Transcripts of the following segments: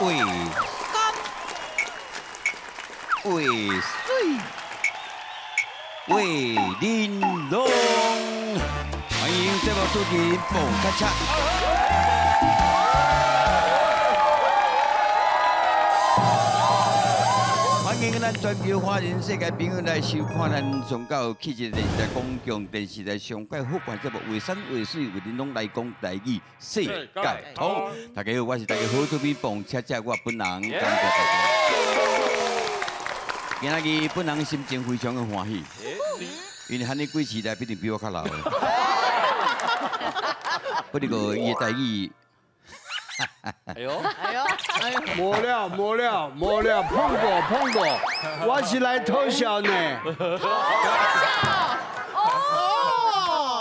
渭山、渭水、渭玲珑。欢迎节目主持人蹦咔嚓。欢迎咱全球华人世界朋友来收看咱上到气质电视台、公共电视台上届好办节目《渭山渭水为恁拢来讲台语世界通》。大家好，我是大家好主编蹦恰恰，我本人感谢大家。今仔日本人心情非常的欢喜，因为喊你几次来必定比我较老的。不过伊的台语。哎呦，没了，碰过，我是来偷笑呢。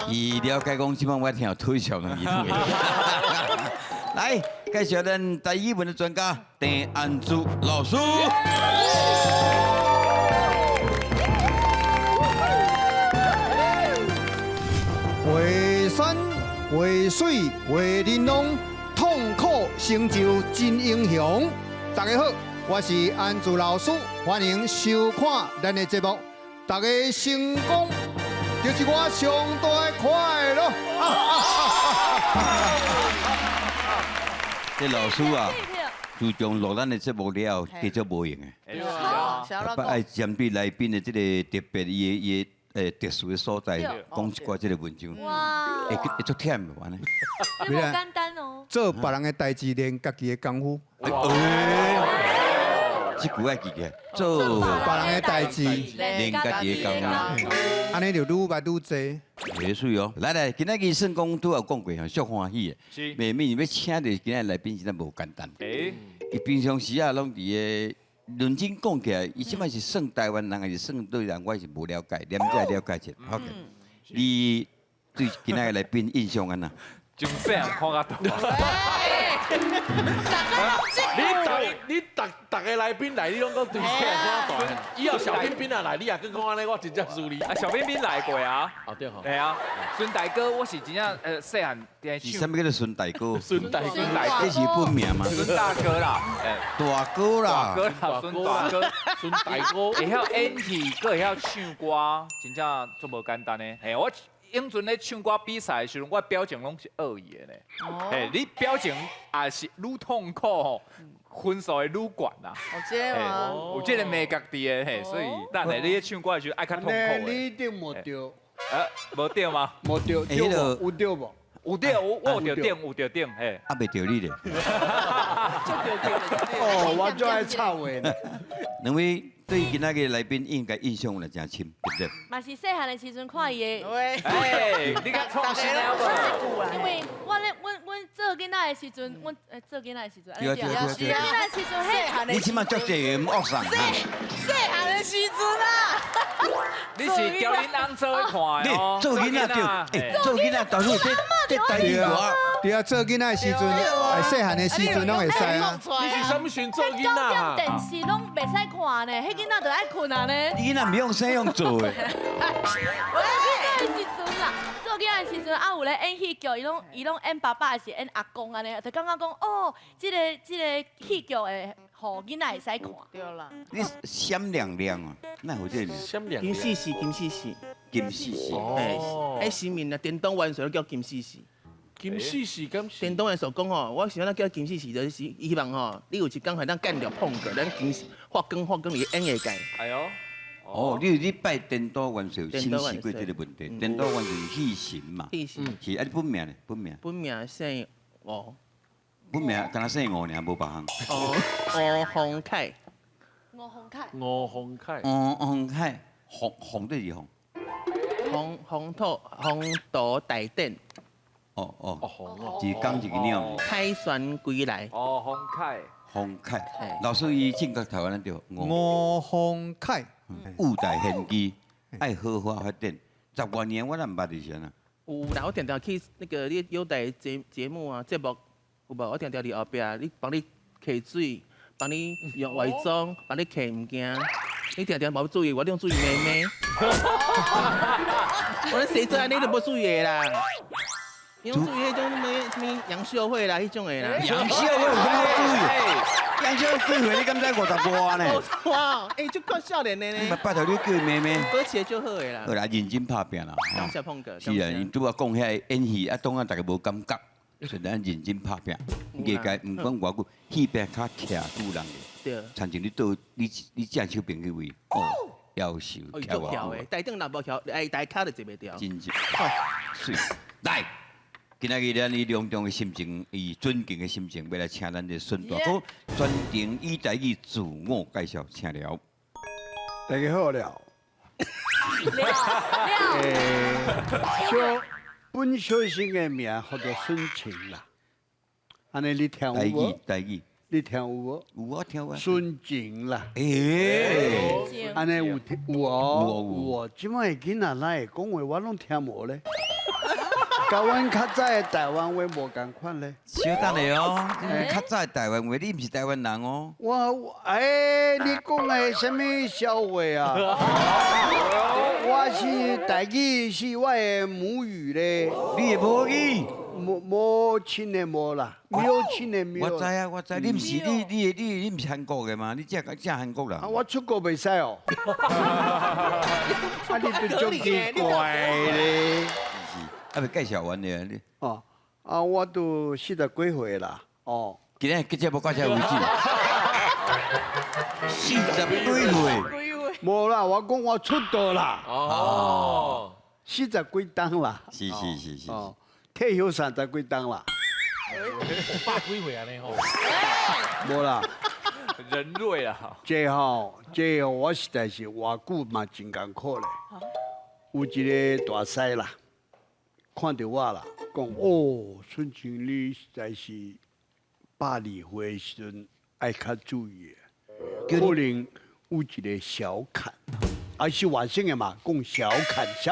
伊了解讲，即摆我听有推销两字话。来介绍咱台语文的专家郑安珠老师。渭山渭水渭玲珑。痛苦成就真英雄。大家好，我是安珠老师，欢迎收看咱的节目。大家成功就是我上大的快乐。这老师啊，自从录咱的节目了，继续无用的。不爱针对来宾的这个特别伊特殊的所在，讲一寡这个文章，会足忝的完了。你无简单哦。做别人的代志，练家己的功夫。这句爱记起来，做别人的代志，练家己的功夫，安尼就愈捌愈济。袂水哦。来，今仔日算讲都有讲过，足欢喜的。是。明明要请到今仔来宾，真无简单。伊平常时啊，拢伫个。认真讲起来，伊即摆是算台湾人还是算对人，我是无了解，连再了解者。OK， 你对今仔个来宾印象安那？从细汉看到大。你大个来宾来，你拢讲对细汉看到大。以后小彬彬啊来，你也跟讲安尼，我真正输你。啊，小彬彬来过啊。哦对吼。对啊，孙大哥，我是真正细汉在是啥物叫做孙大哥？孙大哥，这是本名吗？孙大哥啦，大哥啦，孙大哥，孙大哥，会晓演戏，佮会晓唱歌，真正足无简单的。嘿，我永存咧唱歌比赛的时候，我表情拢是恶意的咧。嘿，你表情也是愈痛苦吼，分数会愈悬啦。有这个美角伫的嘿，所以咱来你唱歌的时候爱较痛苦的。你一定无对。无对吗？无对，有对无？有对，我有对顶，嘿。啊，袂对你咧。哦，我就爱插话呢。两位对今仔个来宾应该印象来真深，对不对？嘛是细汉的时阵看伊的。哎，你甲创新了无？因为阮做囡仔的时阵，阮做囡仔的时阵，对啊。做囡仔的时阵，细汉的。你起码足济人恶上。细汉的时阵啊。你是叫恁翁做去看哦。做囡仔对，做囡仔到时这台语话。对啊，做囡仔的时阵，细汉的时阵拢会使啊。你是什么时阵做囡仔啊？电视拢袂使看呢，迄囡仔就爱困啊呢。囡仔唔用生用做的。做囡仔的时阵啦，做囡仔的时阵啊，有咧演戏剧，伊拢演爸爸还是演阿公安尼，就感觉讲哦，这个戏剧会互囡仔会使看。对啦。你闪亮亮啊，那有这个。闪亮。金丝丝，金丝丝。金丝丝。哎，新面啊，电动元素叫金丝丝。金丝丝咁。电动元素讲吼，我想要叫金丝丝，就是希望吼，你有一天会当干掉碰过，咱金发光你演会界。哎呦。哦，你拜颠倒元素，新死过这个问题。颠倒元素是戏神嘛？戏神。是啊，你本名呢？本名姓吴。本名敢若姓吴尔，无别项。吴洪凯。吴洪凯。吴洪凯。洪凯，洪对是洪。洪道大典。哦，一公一个鸟。凯旋归来。哦，洪凯，老师伊正确台湾人对。吴洪凯。舞台献技，爱好好发展。10多年我都唔捌伫先啊。有啦，我常常去那个你优待节目啊，节目有无？我常常伫后壁，你帮你揢水，帮你用化妆，帮你揢物件。你常常无注意，我用注意妹妹。我咧谁做安尼都无注意的啦。你用注意迄种咩么杨秀慧啦，迄种的啦。杨秀慧有啥贵？杨秀慧几岁？你敢知50外呢？哇，哎，就够少年的呢。拜托你叫伊妹妹。保持就好的啦好。啦，认真拍拼啦。感谢碰哥。是啊，因拄啊讲遐演戏啊，当啊大家无感觉，所以咱认真拍拼。艺界毋管偌久，戏边较徛住人的。对。参像你到你正手边迄位，哦，夭寿哦，伊徛足跳的，偌台顶若无跳，哎，台骹就坐袂掉。真正，水来。今仔日咱以隆重的心情，以尊敬的心情，要来请咱的孙大哥专程以台语自我介绍，请了。大家好了。小本小生的名叫做孙晴啦。安尼你听有台语无？台语你听有无？有我听啊。孙晴啦。诶，安尼有听有哦有哦，即摆的囡仔哪会讲话，我拢听无咧。甲阮较早的台湾话无共款咧。小等下哦，较早的台湾话，你毋是台湾人哦。你讲的什么笑话啊？我是台语是我的母语咧。你的母语？母亲的母啦，母亲的母。我知啊，我知，你毋是你毋是韩国的嘛？你正韩国人。啊，我出国袂使哦。啊，你都足奇怪咧。啊，未介绍完咧你。哦，啊，我都40几岁啦。哦。今日节目到这为止。40几岁。无啦，我讲我出道啦。哦。 40几档啦。是。哦。退休30几档啦。百几岁安尼吼。无啦。人瑞啊。这我实在是话久嘛真艰苦咧。有一个大师啦。 看到我啦，讲哦，孙经理实在是82岁时阵爱较注意的，可能有一个小坎，还是外省的嘛，讲小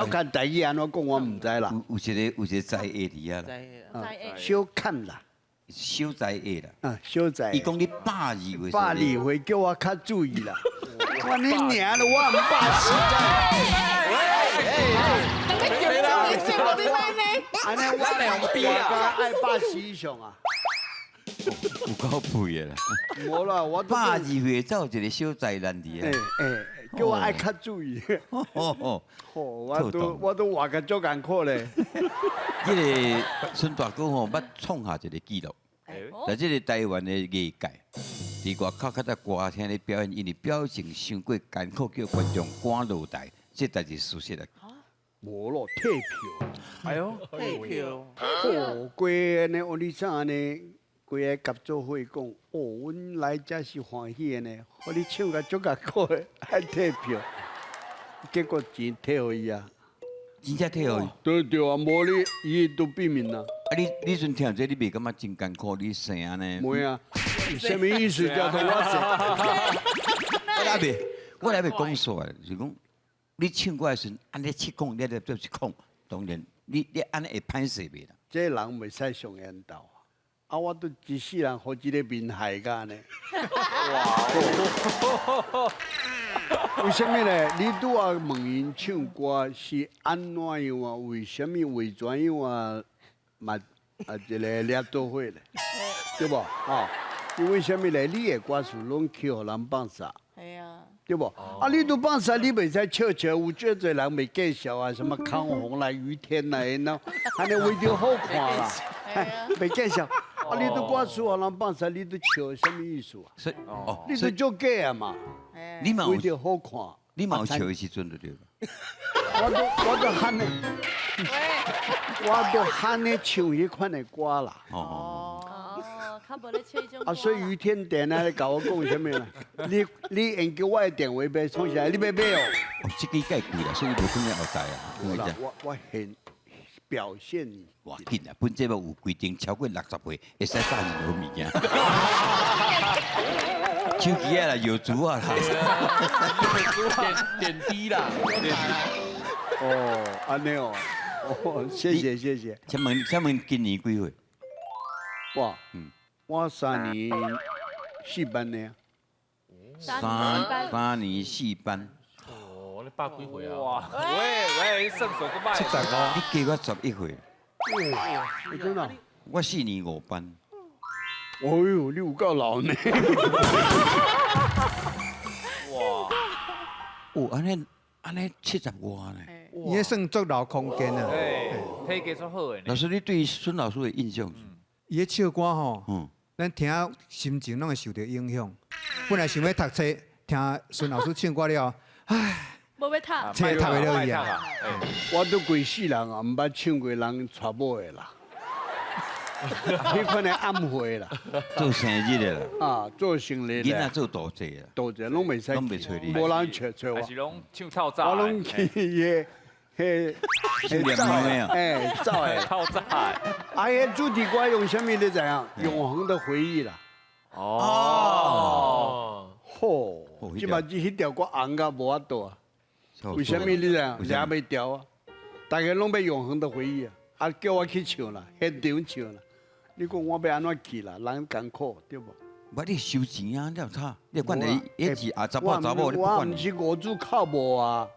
坎台语安怎讲我唔知啦。有一个在下伫啊啦，小坎啦，小在下啦。啊，小在。伊讲你82岁。82岁叫我较注意啦。我你娘的，我唔安尼我2逼啊，爱80以上啊。有够配的啦。无啦，我82岁才有一个小灾难伫啊。叫我爱较注意。哦，我都活个足艰苦咧。这个孙大哥吼，捌创下一个纪录，在这个台湾的艺界，伫外口较早歌厅咧表演，因为表情伤过艰苦，叫观众赶落台，这代志事实啊。 无咯，退票。哎呦，退票。哦，规安尼，我你怎安尼？规个合作会讲，哦，阮来这是欢喜的呢。我你唱个足艰苦的，爱退票。结果钱退互伊啊。真正退互伊？对对啊，无你伊都避免啦。啊，你阵听这，你袂感觉真艰苦？你生安尼？袂啊，什么意思叫做我生？我来袂讲错的，是讲。 你唱歌的时，安尼七孔，你就是孔，当然，你安尼会歹势袂啦。这人袂使上缘投啊！我都一世人互一个面害甲呢。哇！为什么呢？你拄啊问因唱歌是安怎样啊？为什么为怎样啊？嘛一个掠倒火咧，对不？啊，因为什么呢？你的歌词拢去互人放啥？系啊。 对不？啊，你都放啥？你袂使笑笑，有最侪人袂介绍啊，什么康宏啦、于天啦，喏，安尼为着好看啦，袂介绍。啊，你都歌词互人放啥？你都笑什么意思啊？所以哦，你都做假啊嘛？你嘛为着好看。你嘛有笑的时阵就对了。我都喊你，我都喊你唱迄款的歌啦。哦。 较无咧吹种。啊，所以于天电啊，咧甲我讲什么啦？你研究我的电话要创啥？你要买哦？哦，这个介贵啦，所以无可能后台啊。我很表现你。哇，紧啊！本节目有规定，超过60岁会使载任何物件。手机啊啦，药珠啊啦，点滴啦。哦，安尼哦，哦，谢谢。请问今年几岁？我3年4班呢。3年4班。哦，你100几岁啊？哇，喂，算数个歹。你加我11岁。真的？我4年5班。哦哟，你有够老呢。哇，哦，安尼70外呢。伊迄算足老空间啊。哎，体格足好的呢。老师，你对孙老师的印象是？伊迄唱歌吼，嗯，咱听啊心情拢会受到影响。本来想要读册，听孙老师唱歌了，唉，无要读。册读袂了去啊。哎，我都规世人啊，毋捌唱过人娶某的啦。迄款的暗会啦，做生日的啦，啊，做生日囡仔啦，做大济啦，多者拢袂使，拢袂找你无人找我还是，拢唱臭炸的。我拢去迄念猫的啊哎，走诶。臭炸的。啊，迄主题歌用啥物你知影？永恒的回忆啦。哦。吼，即嘛迄条歌红甲无法度啊。为什么你知影？抓袂掉啊！大家拢要永恒的回忆啊！啊，叫我去唱啦，现场唱啦。你讲我要安怎去啦？人艰苦对无？我你收钱啊，你有差？你管你一是查甫查某，你不我管毋是五子靠无啊，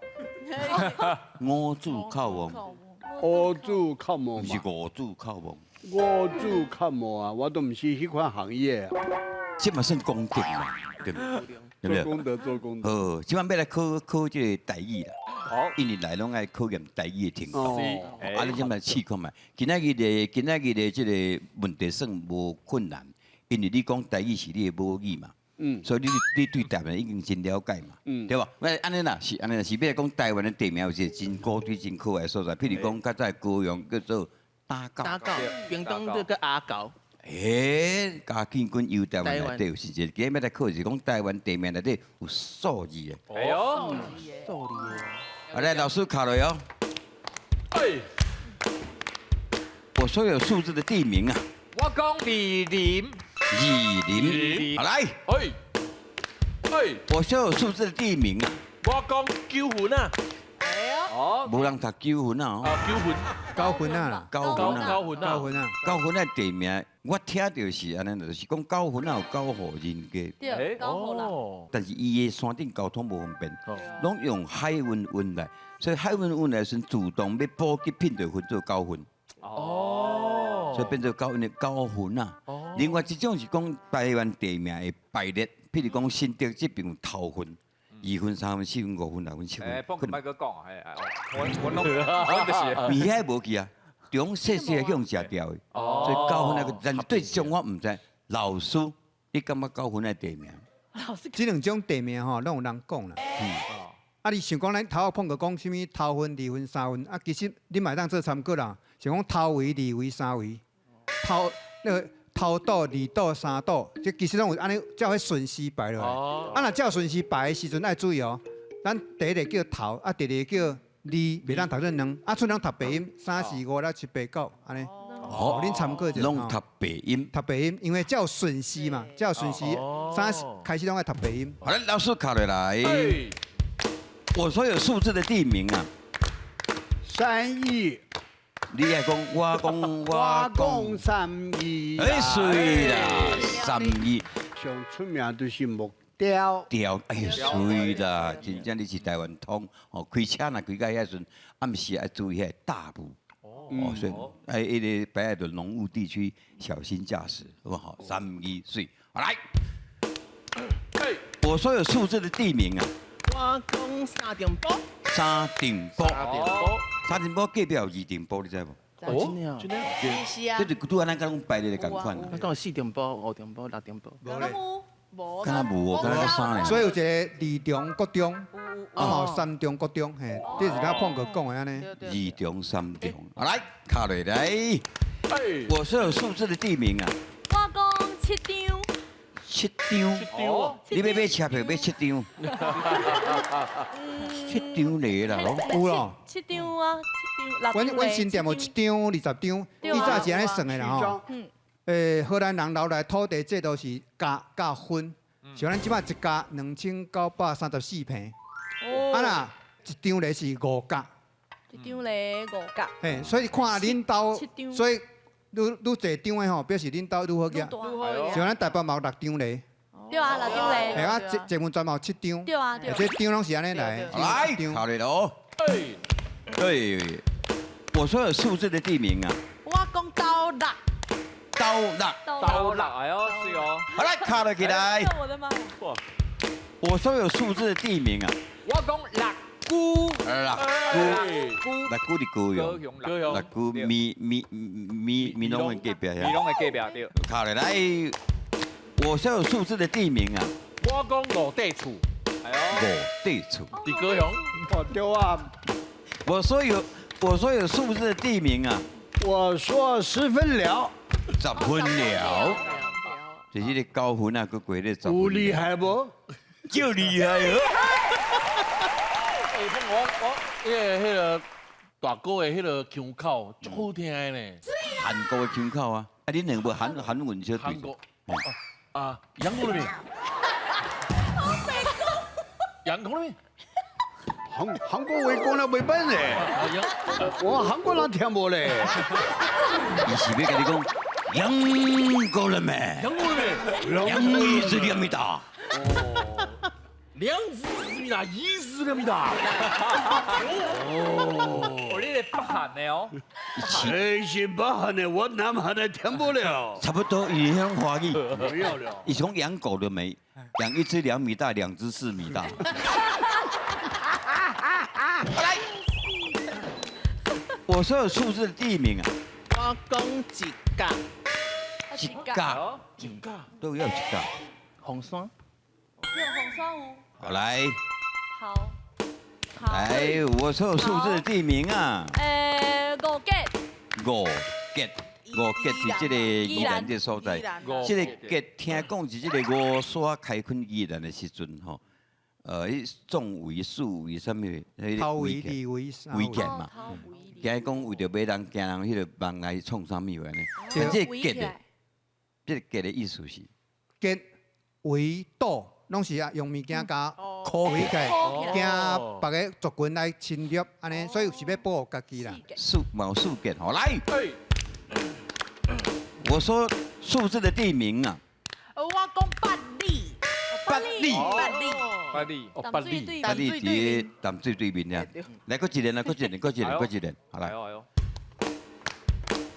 五子靠王，五子靠无嘛不是。五子靠王，五子靠无啊，我都毋是迄款行业啊。这嘛算功德嘛，对不对？对不对？做功德，做功德。哦，即摆要来考这个台语啦，好。一年来拢爱考验台语的听法。哦，啊，你即摆试看觅，今仔日的这个问题算无困难，因为你讲台语是你的母语嘛，所以你对台湾已经真了解嘛，对吧？那安尼啦，是安尼啦，是要讲台湾的地名有一个真古锥、真可爱的所在，譬如讲较早高雄叫做打狗，打狗，屏东这个阿狗，嘉庆君游台湾内底有是一个，今日要来考是讲台湾地名内底有数字的。哎呦，受理的。好，来老师考了哟。哎，我所有数字的地名啊，我讲李林。好来，哎，哎，我所有数字的地名啊，我讲九分啊，哦，无人读9分啊，啊九分， 9分啊啦9分啊， 9分啊， ，9分啊。 9分的地名，我听到是安尼，就是讲9分啊有9户人家，对，高好啦。哦，但是伊的山顶交通无方便哦，拢用海运来，所以海运来时自动要补给品就分做9分，哦，所以变做9分的9分啊。另外一种是讲台湾地名的排列，譬如讲新竹这边有头份、2分、3分、4分、5分、6分、7哎，分，放麦哥讲，哎，我弄，我就是。米遐无去啊，中细细的向食掉的，所以9分那个，但是对这种我唔知。老师，你感觉9分的地名？老师，这两种地名吼，拢有人讲啦。啊，你想讲咱头碰个讲什么头分、2分、3分，啊，其实你嘛当做参考啦。想讲头围、2围、3围，那个头岛、二岛、3岛，这其实拢有安尼照迄顺序排落来。啊，若照顺序排的时阵爱注意哦。咱第一个叫头，啊，第二个叫哩，袂当读做两。啊，出人读白音，3、4、5、6、7、8、9，安尼。哦，恁参考一下。拢读白音。读白音，因为照顺序嘛，照顺序，开始拢爱读白音。好了，老师考落来。哎，我所有数字的地名啊， 3亿，你爱讲，我讲，我讲3亿。哎，水啦，3亿上出名就是木雕。条，哎呀，水啦，真正你是台湾通，哦，开车若开到遐阵，暗时爱注意遐大雾。哦，所以哎，一个北海的浓雾地区小心驾驶，好不好？3、2、水，好来。哎，我所有数字的地名啊，我讲三重埔，三重埔，哦，三重埔隔壁有2重埔，你知无？哦，真的啊，真的，是啊这。就拄安咱甲拢排列的共款啊。我讲有4重埔、5重埔、6重埔。无咧，无敢若无哦，敢若个3呢。所以有一个2重国中，啊嘛有3重国中，嘿，这是咱碰过讲的安尼。 2重、3重，好来，卡落来。哎，我所有数字的地名啊，我讲7张， 7张。丢，你要买车票买7张，7张来啦咯。有咯， 7张啊，7张，阮新店有1张、20张，对啊以早是安尼算的啦吼。荷兰人留来土地这都是加分，像咱即摆一家2934平，啊啦，一张咧是5角， 1张咧5角，嘿，所以看恁兜7张，所以愈侪张的吼，表示恁兜愈好愈个。大，像咱台北嘛有6張咧，对啊，6张嘿咧，啊，节目专嘛有7張，对啊，对啊，这張拢是安尼來，好来， 7張考虑了哦。哎，对，我所有数字的地名啊，我讲9、6，刀六。刀六，哎呦，是哦。好来，卡了起来。我的妈呀！我说有数字的地名啊，我讲六姑，六姑，六姑的高雄，高雄六姑米龙的隔壁米龙的隔壁对。卡了来，我说有数字的地名啊，我讲五地厝，哎呦，五地处。伫高雄。哦对啊，我说有数字的地名啊，我说10分了， 10分了。就是你高分啊，佮过咧10分。有厉害不？就厉害哦！迄个大哥的迄个腔口足好听的呢。韩国的腔口啊，啊，恁两部韩文小对。韩国啊，杨国那边。杨国那边。韩国话讲了袂笨嘞，我韩国人听无嘞。伊是要跟你讲杨国人咩？杨国那边。杨意思念咪大？两字思密达，一字念密达。哦，你哋北韩的哦。真是北韩的，我南韩的听不了。差不多，伊乡华语。不要了。伊从养狗的没，养一只2米大，2只4米大。来，我说有数字的地名啊，我讲一甲一架真假？都要一架。红山，有红双屋。好来，好。来，我说有数字的地名啊，五结。五结是这个宜兰这所在，这个结听讲是这个5沙开垦宜兰的时阵吼，种为树为什么？头围、地围、围建嘛。惊讲为着买人惊人迄个帮来创啥物话呢？但这个结的，这个结的意思是结围堵，拢是啊用物件加箍围起来，惊别个族群来侵入，安尼，所以是要保护家己啦。毛树结好来。我说数字的地名啊，我讲捌你，捌你，快递，捌你，捌你伫淡水对面啊。来，搁一人，搁一人，好来。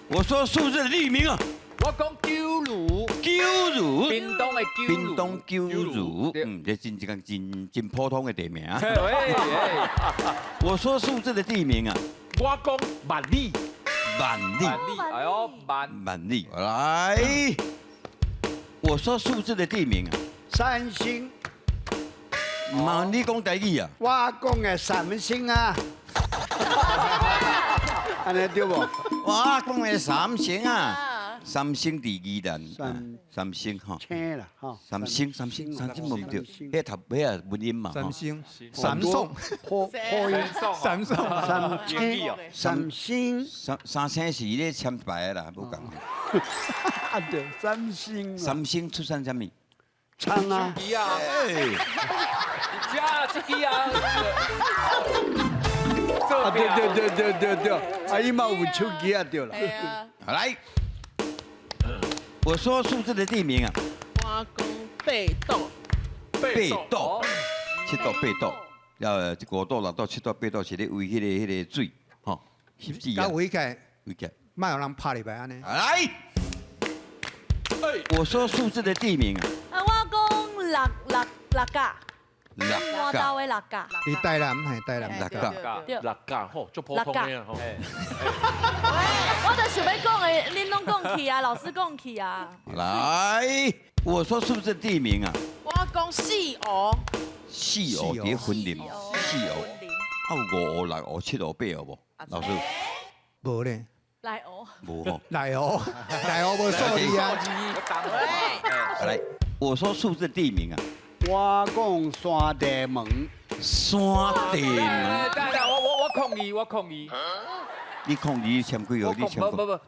我说数字的地名啊，我讲九如，屏东的九如，屏东九如，这真普通的地名。我说数字的地名啊，我讲万里，哎呦，万里，来。我说数字的地名啊，三星，嘛你讲台语啊？我讲的三星啊，安尼对不？我讲的三星啊，三星第宜兰，三星哈，青啦，哈，三星问唔对，迄头尾啊文音嘛，三星、三送、三送、三星，三星是咧签牌啦，无讲。啊对，三星，三星出产什么？仓啊，机啊，这机啊，啊对，啊伊嘛有手机啊对啦。好来，我说数字的地名啊，我讲北斗，八斗，7斗8斗，5斗6斗7斗8斗是咧围迄个水，吼，是不是啊？加围起来，围起来。莫有人拍入来安尼。来，我说数字的地名啊，我讲六甲，我六到的六甲。伫台南系台南。甲，对。六甲吼，足普通的啊吼。我就想要讲的，恁拢讲去啊，老师讲去啊。来，我说数字的地名啊，我讲四湖，四湖伫婚林，四湖，啊有5湖、6湖、7湖、8湖无？老师无咧，来哦。无吼。来哦，无数字啊。来，我说数字的地名啊，我讲山地门，山地门。我抗议，你控你签几号？你签过？不，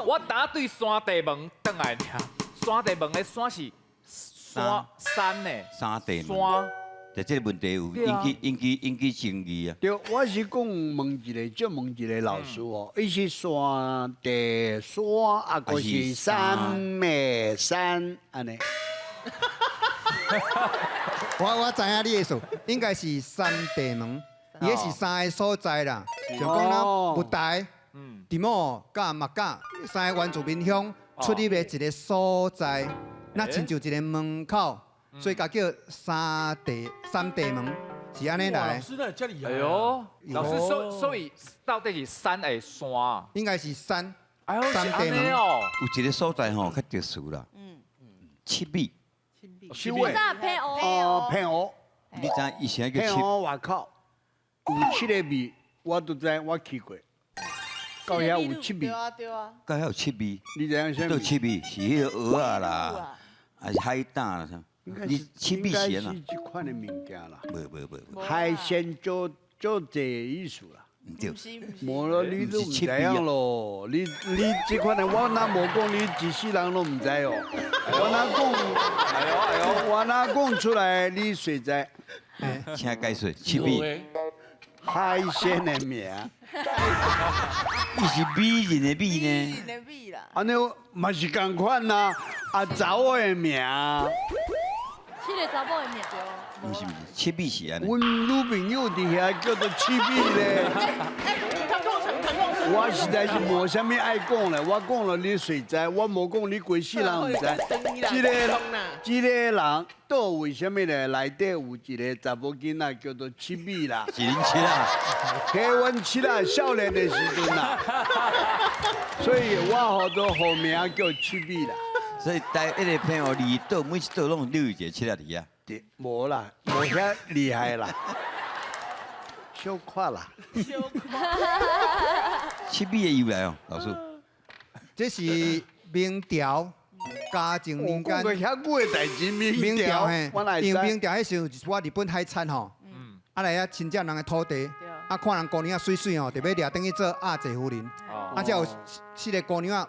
我答对山地门转来俩，山地门的山是山呢，山地门。山。就这个问题有引起争议啊。对，我是讲问一个老师哦，伊是山地山啊，还是山的山安尼？我知影你的意思，应该是三地门，伊是三个所在啦，就讲咱舞台、地毛甲木甲三个原住民乡出入的一个所在，那亲像一个门口，所以甲叫三地门，是安尼哇，老来。师那这里哎呦，老师所以到底是山还是山啊？应该是山，哎呦，是山地安尼门。哦。有一个所在吼较特殊啦，七米，七位那配哦，哦，偏湖，你知影以前叫七，偏湖外口有7个米，我都知，我去过。到遐有7米对，啊对啊，到遐有七米，你知影啥到物？七米是迄个蚵仔啦，还是海胆啦啥？你七米是安啦应该是？这款的物件啦，无，海鲜做这意思啦。唔对不，是不是，无咯，你都唔知影咯。你这款的，我哪无讲，你一世人都唔知哦。我哪讲，我哪讲出来，你谁知？请解说七米，海鲜的名，伊是美人的美呢？你的米啦，安尼嘛是共款呐。啊，查某的名，七个查某的名对。唔是，七米是安尼。阮女朋友伫遐叫做七米咧。我实在是无啥物爱讲咧，我讲了你谁知？我无讲你规世人唔知。这个人倒为什么咧？内底有一个查某囡仔叫做七米啦，是恁七啊？迄阮七啦少年的时阵啦，所以我好多好名叫七米啦。所以台一个朋友二岛每一岛拢留一个七啊伫啊。对，无啦，无遐厉害啦，小看啦。七米的由来哦，老师。这是明朝嘉靖我年讲个间，遐久的代志，明朝嘿我哪，会知？因明朝迄时候就是我日本海产吼，啊来遐侵占人的土地，啊看人姑娘啊水水吼，就要掠等去做阿姐夫人，啊才有4个姑娘啊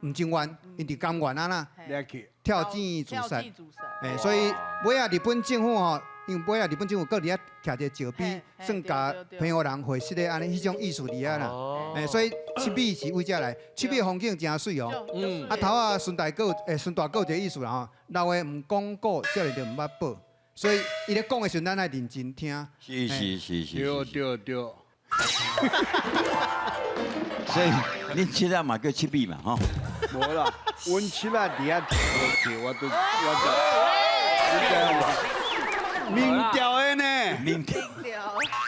唔情愿，因伫甘愿啊啦，掠去，跳井自杀。自杀，诶，所以尾啊，日本政府吼，因为尾啊，日本政府搁伫遐徛一个石碑嘿，算甲平湖人会识的安尼迄种意思伫遐啦。诶，所以七米是为遮来，七米的风景真水哦。啊头啊顺大哥顺大哥一个意思啦吼，老的唔讲古，少年就唔捌报，所以伊咧讲的时阵，咱爱认真听。是。对。所以恁七啊嘛叫七米嘛吼。无啦，阮七啦伫遐去，我你知无？明朝的呢？明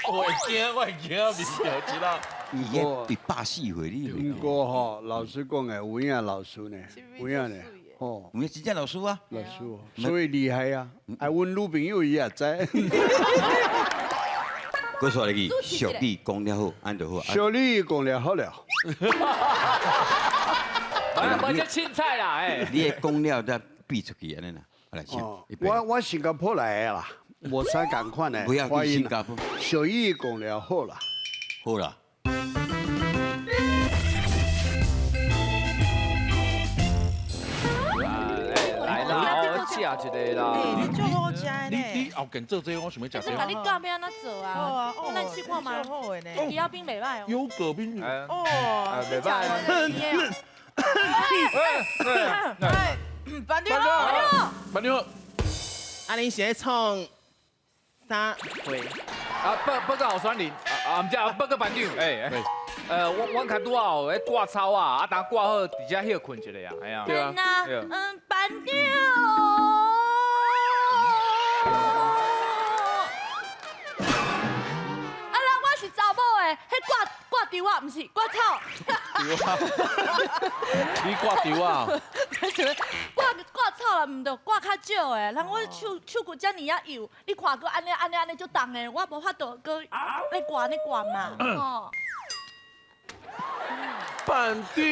我会惊，我会惊，明朝知道。伊个第84岁你。不过吼，老实讲诶，有影老师呢，有影呢，吼，有影真正老师啊。老师哦，所以厉害啊！啊，阮女朋友伊也知，我说你句，俗语讲了好，安就好。小李讲了好了，我这凊彩啦，哎。你的讲了再比出去安尼啦，来唱哦。预备我新加坡来的啦，无啥共款的不要发音啦去新加坡。小李讲了好啦。好啦。来啦，我食一个啦。你就好食你呢。后跟做这个，我想要食是甲你教要安怎做啊？好啊，我咱试看嘛。好的呢。鱼腰冰袂歹哦。有隔壁女。哦，袂歹。哎，班长，班长，啊，你现在创啥会？啊，报告候选人，唔知报告班长，阮较拄好迄挂草啊，当挂好，直接歇困一下啊，系啊。对啊。班长。啊啦，我是查某的，迄挂丢啊，毋是挂草。你挂丢啊？挂草啦，毋着挂较少的，人我手骨遮尔啊幼，你看过安尼足重的，我无法度搁咧挂嘛，吼。班长，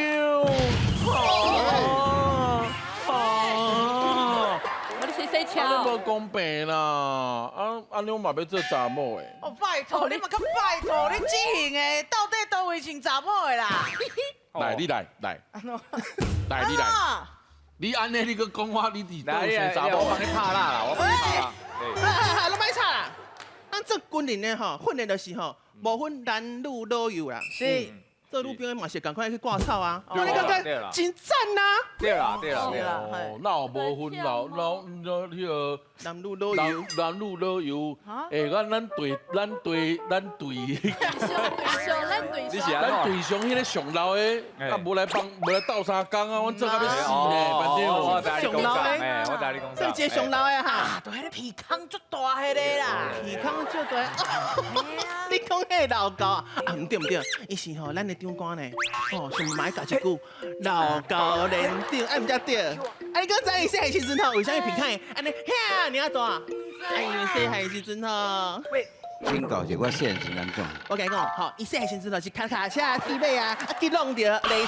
我咧洗安尼车。无公平啦！安尼我嘛要做查某的。哦，拜托你嘛，较拜托你即型的，到底倒位穿查某的啦？来，你来，来，你来。你安尼，你搁讲我，你伫倒穿查某我帮你拍啦啦，我帮你拍啦。你莫吵啦！咱做军人的吼，训练就是吼，无分男女老幼啦。是。做路边的嘛是赶快去挂草啊，对你感觉对啦真赞呐！对啦对啦对啦，哦，那有无分迄个南路都有，南路都有。诶，咱队，上咱队你是上，咱队上迄个上老的，啊无来斗相共啊，阮做到要死呢，班我长。知你讲啥，哎，我知你讲啥，这个上楼的哈，啊，都迄个鼻孔足大迄个啦。鼻孔就对。你讲迄老高啊？啊，唔对唔对，伊是吼咱的长官呢，吼上买教一句老高连长，啊唔才对。啊，你讲知伊细汉时阵吼，为啥物鼻孔会安尼遐尔大？啊，因为细汉时阵吼，请教一下，我现是安怎？我甲你讲，吼，伊细汉时阵就是脚踏车、骑马啊，去弄着雷，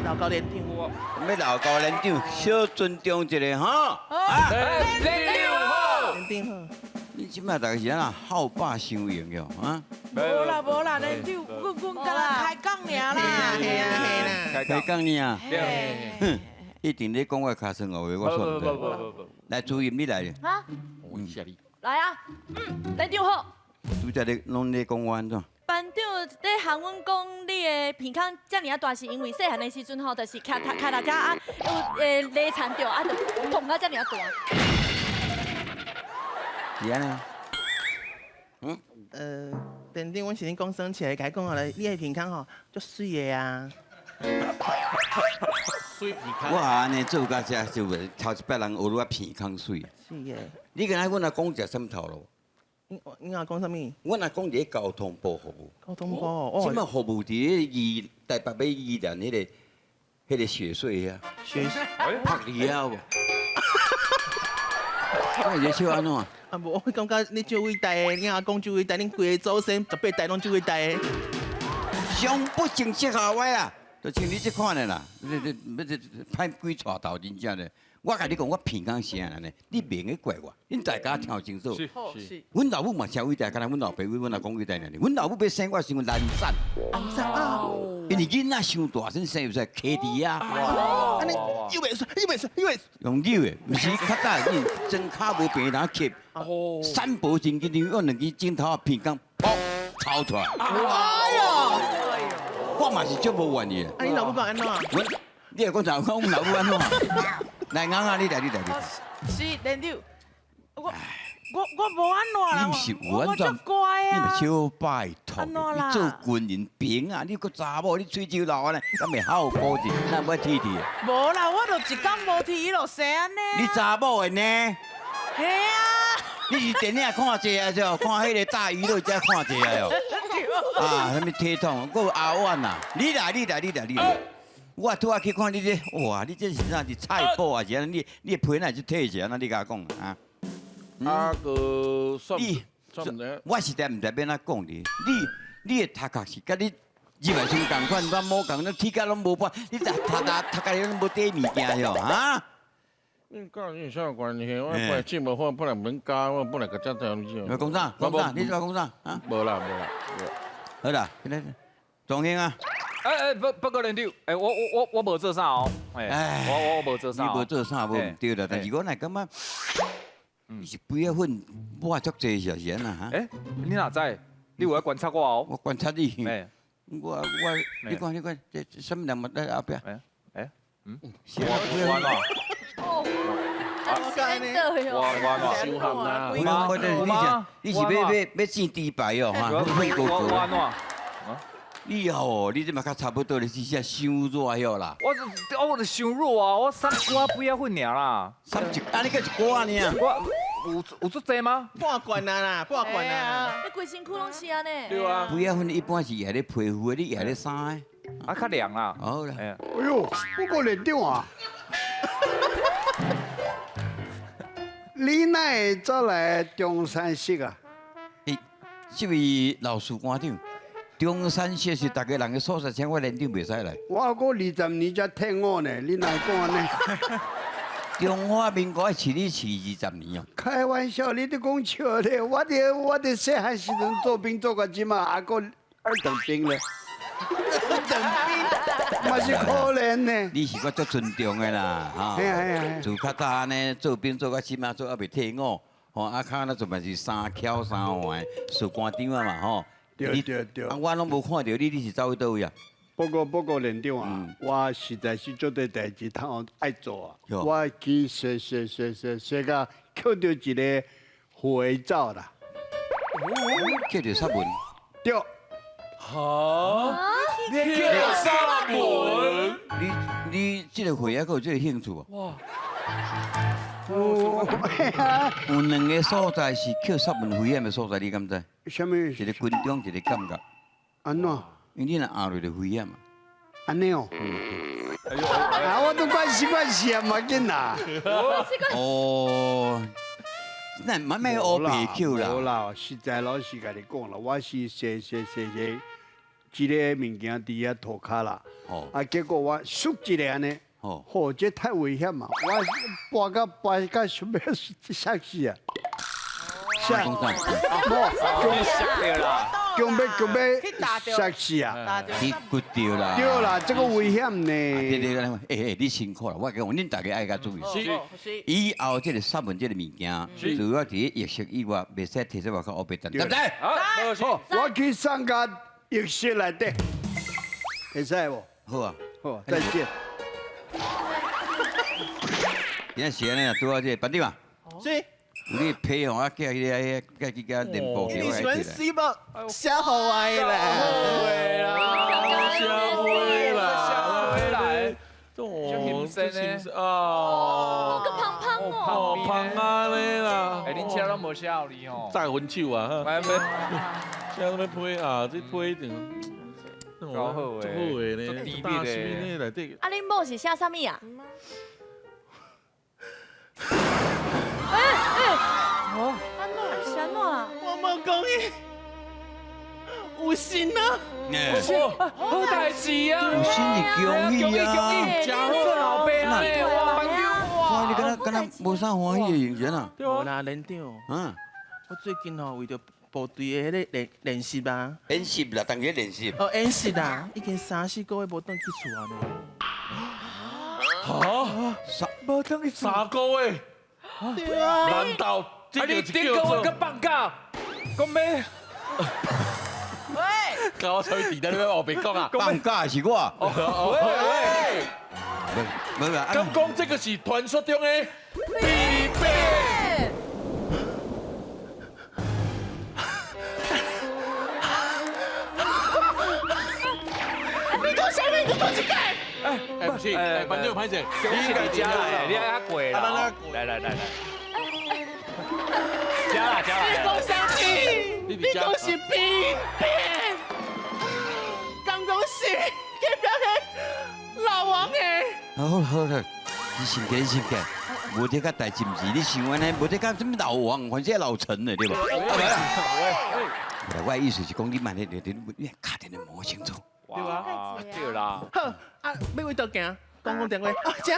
老高连长。要老高连长小尊重一下哈。连长好，连长好。你即摆大家是安好霸伤用哟啊？无啦，连长，阮敢若开讲尔啦。开讲你啊？对，哼，一定咧讲我卡生话，我错唔对。来，主任你来，啊，我谢你。来啊，连长好。拄则咧拢咧讲我安怎？班长咧喊阮讲，你的鼻孔遮尔啊大，是因为细汉的时阵吼，就是脚踏车啊，有勒残着啊，就碰啊遮尔啊大。是安尼啊？连长，阮是恁讲生起来，甲你讲好了，你的鼻孔吼，足水的啊。水鼻我也安尼做到遮，就袂头一摆人学我鼻孔水。是的。你今仔阮若讲一什么头路？你若讲啥物？我若讲伫交通部服务。交通部哦。什么服务？伫台北要宜兰迄个雪隧啊，学拍你啊无？我在笑安怎？啊无，我感觉你最伟大的，你若讲最伟大，恁规个祖先18代拢最伟大的。上不正适合我啊，就像你这款的啦，要歹鬼带头真正的。我甲你讲，我鼻孔啥安尼，你免去怪我，恁大家听清楚。是。阮老母嘛真伟大，敢若阮老爸为阮老公伟大尔。阮老母要生我是阮难产，因为囡仔伤大，先生又在揢伫啊。安尼又袂用扭的，毋是较早你真骹无病人吸，三步真紧张，用两支镜头啊鼻孔砰抽出来。哎呦！我嘛是足无愿意的。啊，你老母讲安怎？你又讲啥？我阮老母安怎？来，啱啊！你来。是连长，我无安怎啦，你毋是有安怎？我足乖你啊。咪小拜托，安怎啦你做军人兵啊！你个查某，你喙酒流安尼，敢袂好有保证？咱要剃剃。无啦，我就一工无剃，伊就生安尼。你查某的呢？嘿啊！你是电影看济啊？就看迄个大鱼肉才看济啊？哟。啊，什么体统？还有阿婉呐？你来。我拄仔去看你这，哇！你这是啥？是菜脯啊？是安尼？你皮哪是退下？那你甲我讲啊？啊个算你，算唔知。我实在唔知要哪讲你。你的头壳是甲你入来像共款，我某共，你体格拢无半，你头壳里拢无缀物件哟啊！你讲你啥关系？我本来节目我本来唔能教，我本来个只这样子。要讲啥？讲啥？你要讲啥？啊？无啦。好啦，现在庄兄啊。不过连长，我无做啥哦，我无做啥。你无做啥无唔对啦，但是我乃感觉，你是不要混，我足济是安啦哈。你哪知？你有在观察我哦？我观察你。我，你看，这什么人物在后边？是我嘛？哦，真的哟。我收含啦。你是要见猪排哦哈？我你吼，你这嘛较差不多，你是想伤热哟啦。我就伤弱啊！我3不要份尔啦。啊，你个一寡呢？我有做这吗？半罐啦，半罐啦。你规身躯拢是安尼。对啊。不要份一般是下咧皮肤的，你下咧衫的。啊，较凉啦。好啦。哎呦，不过连长啊，你哪会走来中山市啊？这位老师官长。中山县是大家人的所在，请我连长袂使来。我过20年才听我呢，你哪讲安尼？中华民国饲你饲20年哦。开玩笑，你都讲笑咧！我哋细汉时阵做兵做到即嘛，还过2等兵咧。2等兵，嘛是可怜呢。你是我足尊重的啦，哈。自较早安尼做兵做到即嘛，做还袂退伍，吼，啊，较那就嘛是3巧3环，士官长啊嘛，吼。对对对。啊，我拢无看到你是走去倒位啊？报告连长啊，我实在是做对代志，通爱做啊。我去洗个，扣到一个肥皂啦。叫着杀文。对。好，你叫沙文，你这个会还有这个兴趣啊？哇，有两个所在是扣杀文危险的所在，你敢知？什么？一个军中，一个感觉。安怎？因为你若压落就危险嘛。安尼哦。啊，我都惯习啊，嘛紧啦。哦。那慢慢学白扣啦。无啦，实在老实甲你讲啦，我是写一个物件伫遐涂骹啦。哦。啊，结果我摔一个安尼。哦。哦，这太危险嘛！我掰到想要吓死啊！吓！无，吓着啦。强要吓死啊！你骨掉啦。对啦，这个危险呢。对，你辛苦啦，我讲，恁大家爱甲注意。是。以后这个杀文这个物件，除了伫液色以外，袂使摕出外口黑白灯，对不对？好，我去上个浴室内底，会使无？好啊，好，再见。今仔时安尼啊，拄好这班长啊。是。你配合我叫迄个叫联播给我来。死吧，吓好歪啦！吓歪啦！哦，这是哦，个胖胖哦，胖啊你啦！哎，恁车拢无效力哦。再分手啊！来，现在要配啊，这配一定。搞好诶，好诶呢，低调诶内底。啊，恁某是写啥物啊？安怎？是安怎啊？我冇讲伊有心啊！好代志啊！有心是恭喜啊！真好老爸啊！哇，你敢若无啥欢喜的形象啊？无啦，连长。嗯。我最近吼为着部队的迄个练习啊。练习啦，当然练习。哦，练习啦，已经3、4个月无转去厝啊呢。哈？无转去3个月？对啊。难道这个你顶个我个放假，讲咩？喂，搞我吹地在那后边讲啊，放假是我。喂，没啦。刚讲这个是传说中的必备。你讲啥物？你讲一解。不是，班长歹势，你应该加来，你爱过啦。来，加啦。你讲啥物？你讲是必备。刚讲是隔壁的老王的。好，你先给，无这个代志毋是你想安尼，无这个什么老王，反正老陈的对吧？我意思是讲你慢点，你卡点的摸清楚。对吧？对啦。好，啊，要为倒行，讲电话。啊，这。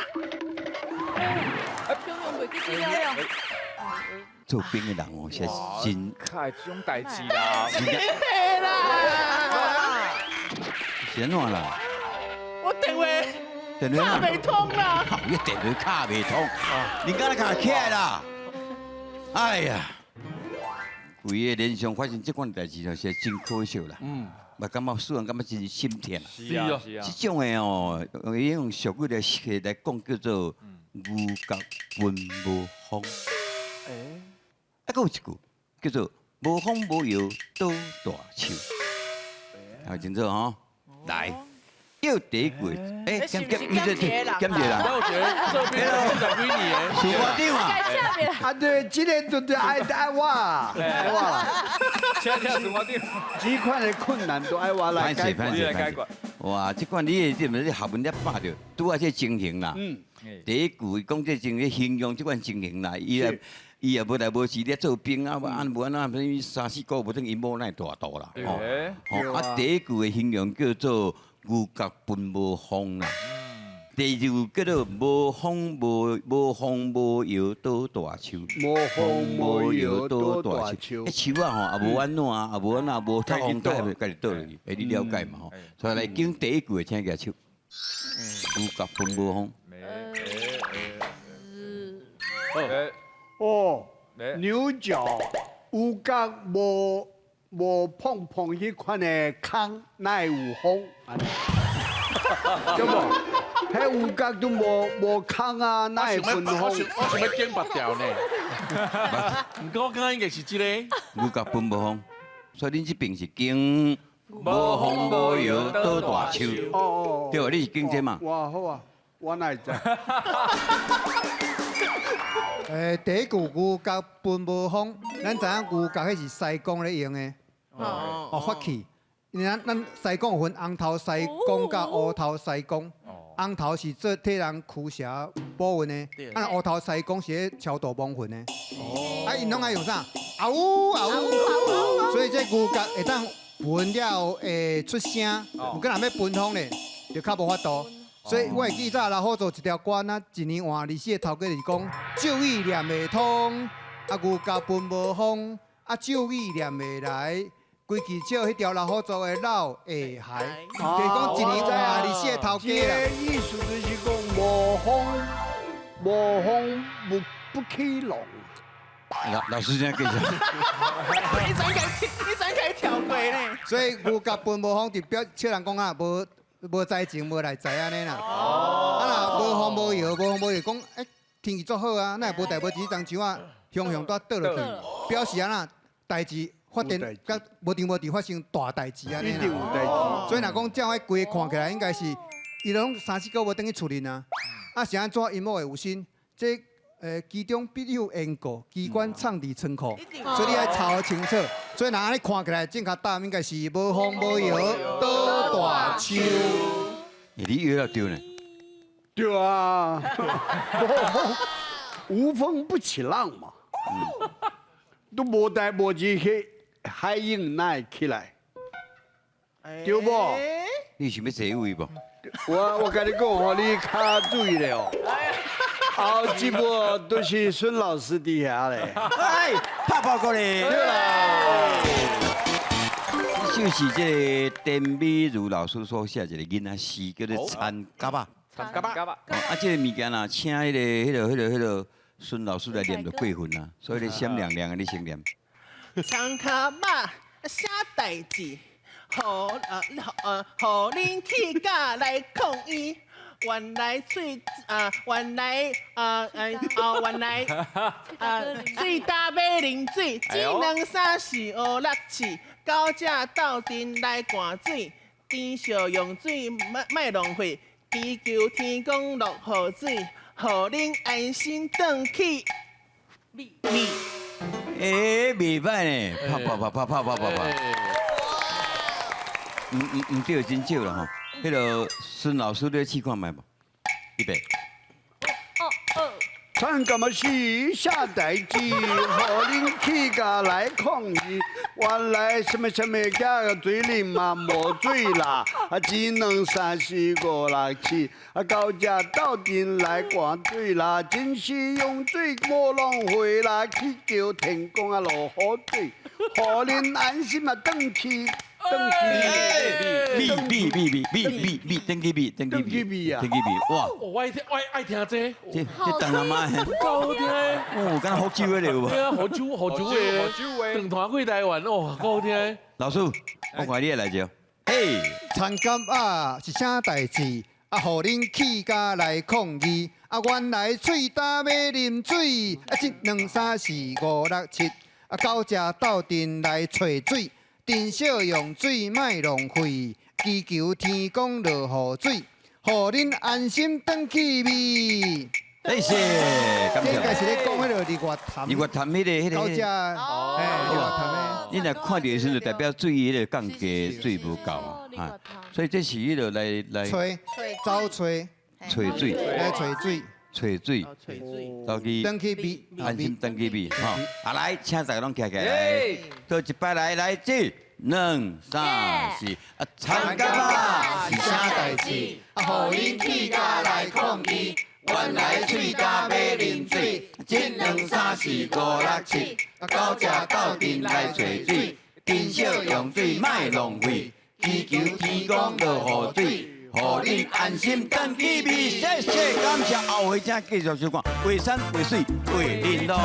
做兵的人哦，是真开这种代志啦。是啦。是安怎啦？我电话卡袂通啦。好，你电话卡袂通，你敢若卡起来啦？哎呀，规个连上发生这款代志，就是真可笑啦。我感觉使人感觉真心甜啦。是啊。这种的哦，用俗语来讲叫做牛角分无风。还有一句叫做无风无摇倒大树。好，清楚吼。来，又第一句，减啦。我觉得这边是归你诶，是我对嘛？啊对，今天都爱我，爱我啦。现在是我对。这款的困难都爱我来解决。哇，这款你这么学问了把着，拄啊这情形啦。第一句讲这情形形容这款情形啦，伊也无来无去咧做兵啊，无安怎3、4个无等伊某那大度啦。啊，第一句的形容叫做牛角分无风啦。第二句叫做无风无摇倒大树。无风无摇倒大树。树啊吼，也无安怎啊，也无安怎，无透风台，家己倒落去。你了解嘛吼？所以来讲第一句的请举手。牛角分无风。哦，牛角有角无无碰碰迄款的空，哪会有风？安尼，对无？迄有角都无空啊，哪会分风？我想要剪白条呢。唔过我刚刚应该是这个。牛角分无风，所以恁这边是经无风无摇倒大树，哦对吧？你是经这嘛？哇好啊，我哪会知？第一句牛角分无风，咱知影牛角迄是西公咧用的，发起。因为咱西公有分红头西公甲乌头西公，红头是做替人驱邪保运的，乌头西公是咧超度亡魂的。因拢爱用啥？啊呜啊呜，所以这牛角会当分了会出声，不过若要分风咧，就较无法度。所以我会记早老好做一条歌，那一年换历史的头家就是讲，咒语念袂通，牛角分无风，咒语念袂来。规支笑迄条老好做的老下海，就是讲一年换历史的头家啦。意思就是讲无风不起浪。老师这样介绍。你怎可以跳过呢？所以牛角分无风，就表笑人讲啊，无知情，无来知安尼啦。若无风无摇，无风无摇，讲天气足好啊，那无代无志，张树啊，雄雄都倒落去，表示啊代志。发展甲无长无长发生大代志安尼啦，所以若讲这样规看起来应该是，伊拢3、4个月等去处理啊。是安怎因某会有心？这其中必有缘故，机关藏伫仓库，所以你要查清楚。所以若安尼看起来，正确答案应该是无风无摇倒大树。你摇了对呢？对啊，无风不起浪嘛，都无代无志去。海鹰哪会起来？对不？你想要坐位不？我跟你讲哦，你卡对了哦。后一幕都是孙老师底下嘞。哎，拍报告嘞。对啦。就是这个陈美如老师所写一个囡仔诗，叫做《参甲吧》。参甲吧。这个物件啊，请迄个孙老师来念就过分啦，所以你闪亮亮的你先念。参甲吧，啥代志？互恁去甲来抗议。原来水大马啉水，只两三四五六七，到这斗阵来灌水，天少用水莫浪费，祈求天公落雨水，互恁安心转去。袂歹呢，啪！唔对，真少啦吼。迄个孙老师你试看卖无？预备。参甲嘛是啥代志？互恁去甲来抗议。原来什么假水啉嘛无水啦，只两三四五六七，到这斗阵来灌水啦，真是用水无浪费啦，去叫天公落雨水，互恁安心转去。登记币啊！哇！我爱听这，这当阿妈，够好听的。哦，敢若福州的有无？对啊，福州的，长团过台湾哦，够好听。老师，我看你也来着。嘿，参甲啊是啥代志？互恁去甲来抗议。原来水大要啉水，一两三四五六七，到这斗阵来找水。珍惜用水，莫浪费，祈求天公落雨水，互恁安心转去味。谢谢，感谢。应该是咧讲迄个日月潭。日月潭迄个，到这，日月潭的。你若看到的时候，代表水迄个降低，水无够啊，所以这是迄个来找水，找水，来找水。找水，到去登去比，安心登记比，吼，来，请大家拢起来，倒一摆来，一、两、三、四，参加吧，是啥代志？互恁去甲来抗议，原来水加要啉水，一、两、三、四、五、六、七，到这斗阵来找水，珍惜用水，莫浪费，祈求天公落雨水。互恁安心等机味，谢谢感谢，后回请继续收看，为山为水为人路。